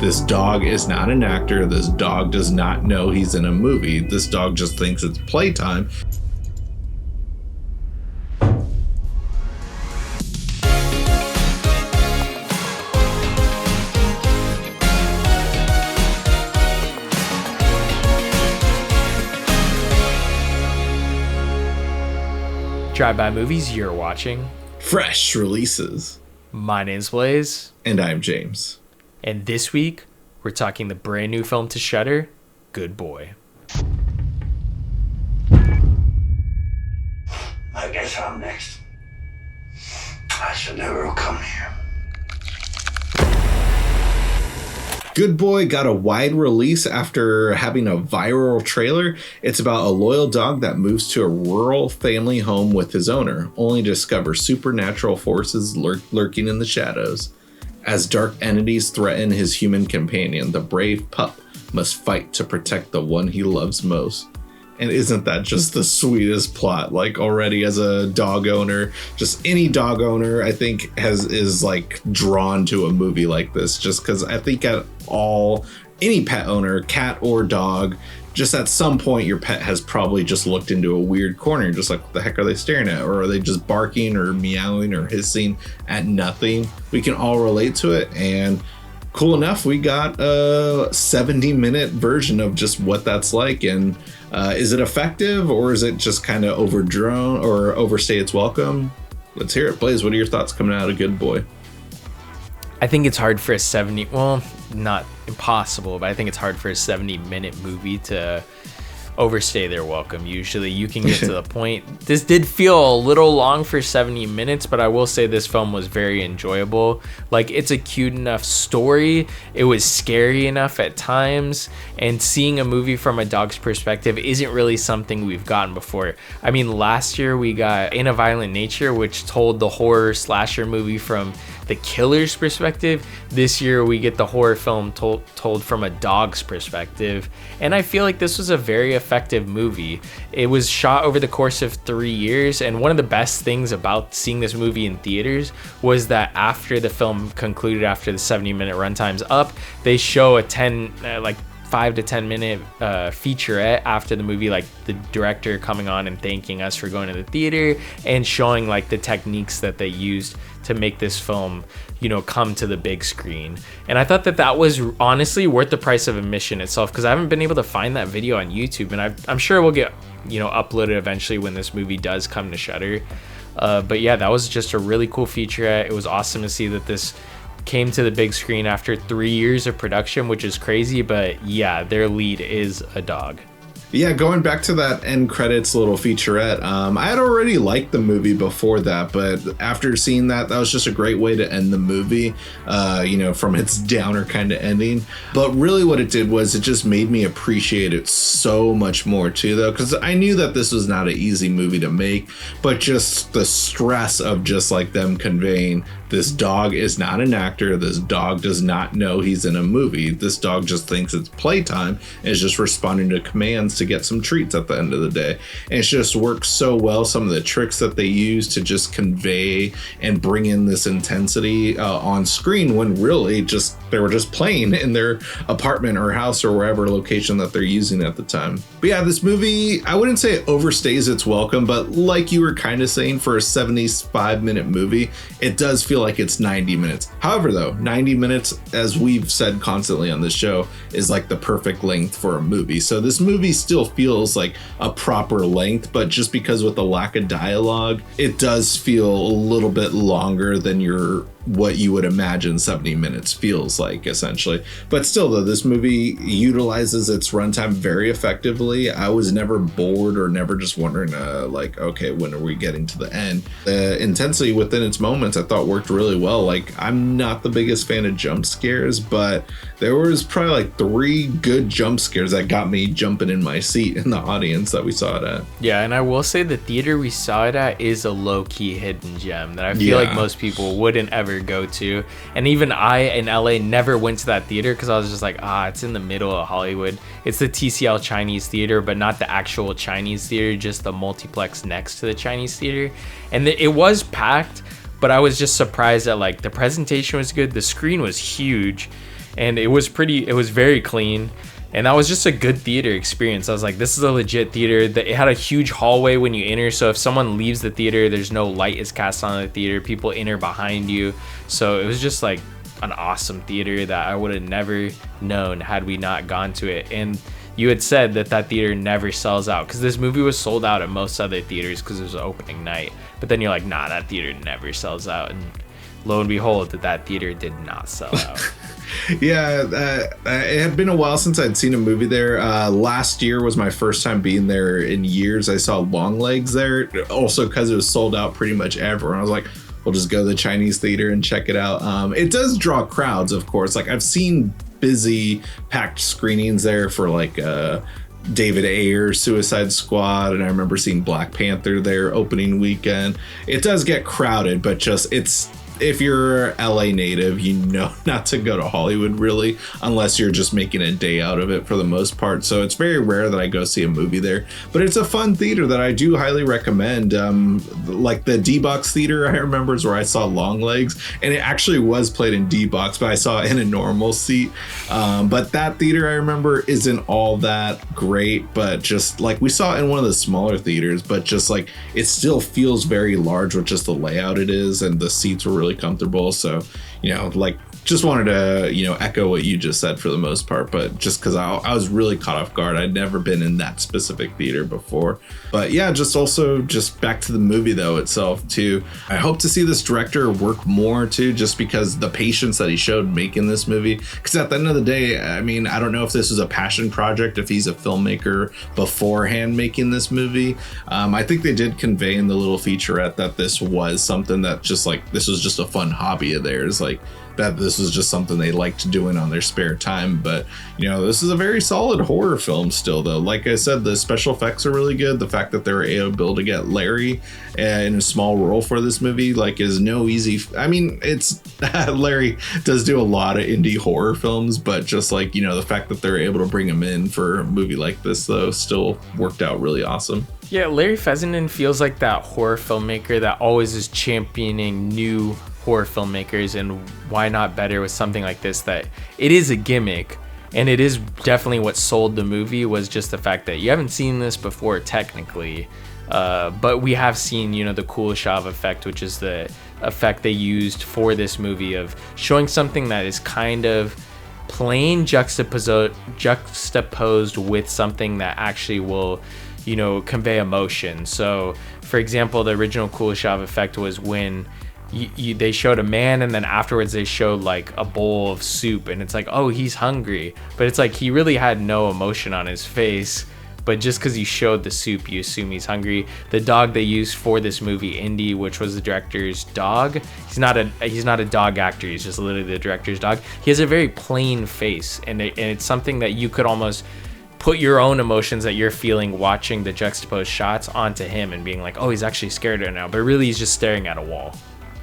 This dog is not an actor. This dog does not know he's in a movie. This dog just thinks it's playtime. Drive-by movies, you're watching Fresh releases. My name's Blaise. And I'm James. And this week, we're talking the brand new film to Shudder, Good Boy. I guess I'm next. I should never have come here. Good Boy got a wide release after having a viral trailer. It's about a loyal dog that moves to a rural family home with his owner, only to discover supernatural forces lurking in the shadows. As dark entities threaten his human companion, the brave pup must fight to protect the one he loves most. And isn't that just the sweetest plot? Like, already as a dog owner, just any dog owner, I think is like drawn to a movie like this, just because I think any pet owner, cat or dog, just at some point your pet has probably just looked into a weird corner, just like, what the heck are they staring at? Or are they just barking or meowing or hissing at nothing? We can all relate to it, and cool enough, we got a 70-minute version of just what that's like. And is it effective, or is it just kind of overdrawn or overstay its welcome? Let's hear it. Blaise, what are your thoughts coming out of Good Boy? I think it's hard for a not impossible, but I think it's hard for a 70-minute movie to overstay their welcome. Usually you can get to the point. This did feel a little long for 70 minutes, but I will say this film was very enjoyable. Like, it's a cute enough story, it was scary enough at times, and seeing a movie from a dog's perspective isn't really something we've gotten before. I mean, last year we got In a Violent Nature, which told the horror slasher movie from the killer's perspective. This year we get the horror film told from a dog's perspective, and I feel like this was a very effective movie. It was shot over the course of 3 years, and one of the best things about seeing this movie in theaters was that after the film concluded, after the 70-minute runtime's up, they show a 5 to 10 minute featurette after the movie, like the director coming on and thanking us for going to the theater and showing like the techniques that they used to make this film, come to the big screen. And I thought that was honestly worth the price of admission itself, because I haven't been able to find that video on YouTube, and I'm sure it will get uploaded eventually when this movie does come to Shudder. But yeah, that was just a really cool featurette. It was awesome to see that this came to the big screen after 3 years of production, which is crazy, but yeah, their lead is a dog. Yeah, going back to that end credits little featurette, I had already liked the movie before that, but after seeing that was just a great way to end the movie, from its downer kind of ending. But really what it did was it just made me appreciate it so much more too, though, because I knew that this was not an easy movie to make, but just the stress of just like them conveying this dog is not an actor. This dog does not know he's in a movie. This dog just thinks it's playtime and is just responding to commands to get some treats at the end of the day. And it just works so well. Some of the tricks that they use to just convey and bring in this intensity on screen, when really they were just playing in their apartment or house or wherever location that they're using at the time. But yeah, this movie, I wouldn't say it overstays its welcome, but like you were kind of saying, for a 75-minute movie, it does feel like it's 90 minutes. However, though, 90 minutes, as we've said constantly on this show, is like the perfect length for a movie. So this movie still feels like a proper length, but just because with the lack of dialogue, it does feel a little bit longer than what you would imagine 70 minutes feels like, essentially. But still, though, this movie utilizes its runtime very effectively. I was never bored or never just wondering, okay, when are we getting to the end? The intensity within its moments I thought worked really well. Like, I'm not the biggest fan of jump scares, but there was probably like 3 good jump scares that got me jumping in my seat in the audience that we saw it at. Yeah, and I will say the theater we saw it at is a low-key hidden gem that I feel like most people wouldn't ever go to. And even I in LA never went to that theater because I was just like, it's in the middle of Hollywood. It's the TCL Chinese Theater, but not the actual Chinese theater, just the multiplex next to the Chinese theater. And it was packed, but I was just surprised that like the presentation was good, the screen was huge, and it was very clean. And that was just a good theater experience. I was like, this is a legit theater. It had a huge hallway when you enter. So if someone leaves the theater, there's no light is cast on the theater. People enter behind you. So it was just like an awesome theater that I would have never known had we not gone to it. And you had said that theater never sells out, because this movie was sold out at most other theaters because it was opening night. But then you're like, nah, that theater never sells out. And lo and behold, that theater did not sell out. Yeah, it had been a while since I'd seen a movie there. Last year was my first time being there in years. I saw Longlegs there, also because it was sold out pretty much everywhere. I was like, we'll just go to the Chinese theater and check it out. It does draw crowds, of course. Like, I've seen busy, packed screenings there for like David Ayer's Suicide Squad, and I remember seeing Black Panther there opening weekend. It does get crowded, but just if you're LA native, you know not to go to Hollywood really, unless you're just making a day out of it for the most part. So it's very rare that I go see a movie there, but it's a fun theater that I do highly recommend. Like the D-Box theater, I remember, is where I saw Longlegs, and it actually was played in D-Box, but I saw it in a normal seat. But that theater, I remember, isn't all that great, but just like we saw it in one of the smaller theaters, but just like it still feels very large with just the layout it is, and the seats were really comfortable. So, like, just wanted to, echo what you just said for the most part, but just because I was really caught off guard. I'd never been in that specific theater before. But yeah, just back to the movie though itself too. I hope to see this director work more too, just because the patience that he showed making this movie. Because at the end of the day, I mean, I don't know if this was a passion project, if he's a filmmaker beforehand making this movie. I think they did convey in the little featurette that this was something that just like, this was just a fun hobby of theirs. Like, that this was just something they liked doing on their spare time. But this is a very solid horror film still though. Like I said, the special effects are really good. The fact that they were able to get Larry in a small role for this movie is no easy. I mean, it's Larry does do a lot of indie horror films, but just the fact that they're able to bring him in for a movie like this though still worked out really awesome. Yeah, Larry Fessenden feels like that horror filmmaker that always is championing new horror filmmakers, and why not better with something like this, that it is a gimmick, and it is definitely what sold the movie, was just the fact that you haven't seen this before technically, but we have seen the Kuleshov effect, which is the effect they used for this movie of showing something that is kind of plain juxtaposed with something that actually will convey emotion. So for example, the original Kuleshov effect was when they showed a man, and then afterwards they showed like a bowl of soup, and it's like, oh, he's hungry, but it's like he really had no emotion on his face, but just because you showed the soup, you assume he's hungry. The dog they used for this movie, Indy, which was the director's dog, he's not a dog actor, he's just literally the director's dog. He has a very plain face, and it's something that you could almost put your own emotions that you're feeling watching the juxtaposed shots onto him and being like, oh, he's actually scared right now, but really he's just staring at a wall.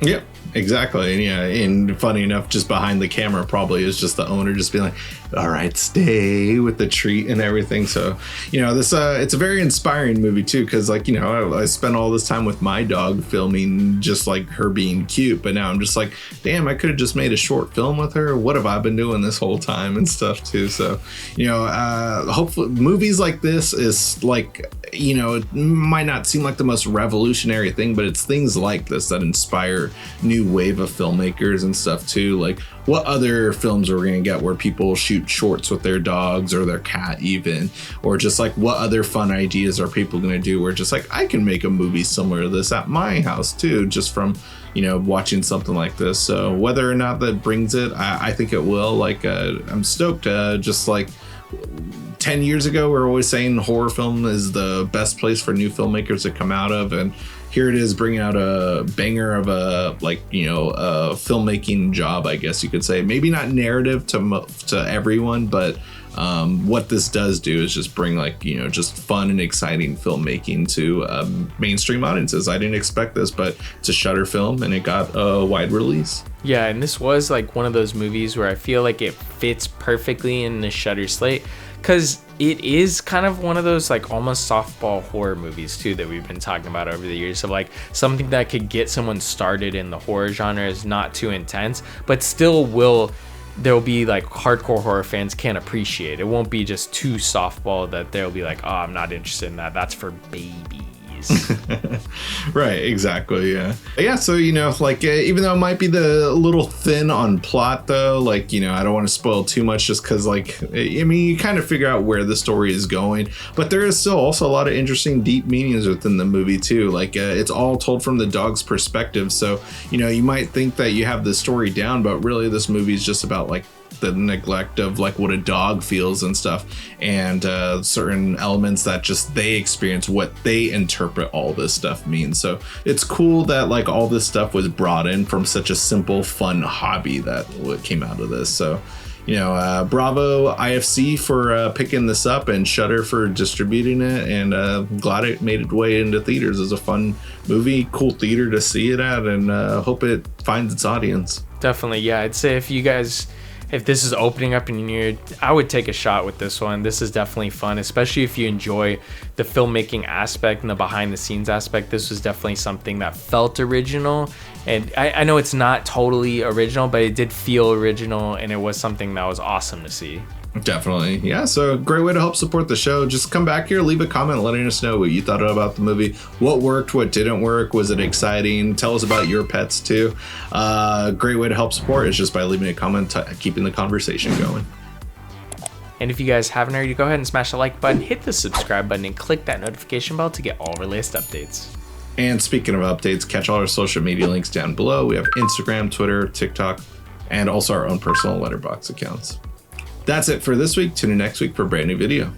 Yep, exactly. And yeah, and funny enough, just behind the camera probably is just the owner just being like, all right, stay with the treat and everything. So, this it's a very inspiring movie too, because I spent all this time with my dog filming just like her being cute, but now I'm just like, damn, I could have just made a short film with her. What have I been doing this whole time and stuff too? So, hopefully movies like this is like, it might not seem like the most revolutionary thing, but it's things like this that inspire new wave of filmmakers and stuff too. Like, what other films are we going to get where people shoot shorts with their dogs or their cat even, or just like what other fun ideas are people going to do where just like, I can make a movie similar to this at my house too, just from watching something like this. So whether or not that brings it, I think it will. Like, I'm stoked. Just like 10 years ago, we were always saying horror film is the best place for new filmmakers to come out of, and here it is bringing out a banger of a filmmaking job, I guess you could say. Maybe not narrative to everyone, but what this does do is just bring just fun and exciting filmmaking to mainstream audiences. I didn't expect this, but it's a Shudder film and it got a wide release. Yeah, and this was like one of those movies where I feel like it fits perfectly in the Shudder slate, because it is kind of one of those like almost softball horror movies too that we've been talking about over the years, of like something that could get someone started in the horror genre, is not too intense but still will there'll be like hardcore horror fans can't appreciate. It won't be just too softball that they'll be like, oh, I'm not interested in that. That's for babies. Right, exactly. Yeah, so like even though it might be a little thin on plot though, like I don't want to spoil too much just because like you kind of figure out where the story is going, but there is still also a lot of interesting deep meanings within the movie too. Like it's all told from the dog's perspective, so you might think that you have the story down, but really this movie is just about like the neglect of like what a dog feels and stuff, and certain elements that just they experience, what they interpret all this stuff means. So it's cool that like all this stuff was brought in from such a simple fun hobby that what came out of this. So bravo IFC for picking this up, and Shudder for distributing it, and glad it made its way into theaters. It's a fun movie, cool theater to see it at, and hope it finds its audience. Definitely, yeah. I'd say if this is opening up and I would take a shot with this one. This is definitely fun, especially if you enjoy the filmmaking aspect and the behind the scenes aspect. This was definitely something that felt original. And I know it's not totally original, but it did feel original, and it was something that was awesome to see. Definitely. Yeah, so great way to help support the show. Just come back here, leave a comment letting us know what you thought about the movie, what worked, what didn't work, was it exciting, tell us about your pets too. Great way to help support is just by leaving a comment, keeping the conversation going. And if you guys haven't already, go ahead and smash the like button, hit the subscribe button, and click that notification bell to get all our latest updates. And speaking of updates, catch all our social media links down below. We have Instagram, Twitter, TikTok, and also our own personal letterbox accounts. That's it for this week. Tune in next week for a brand new video.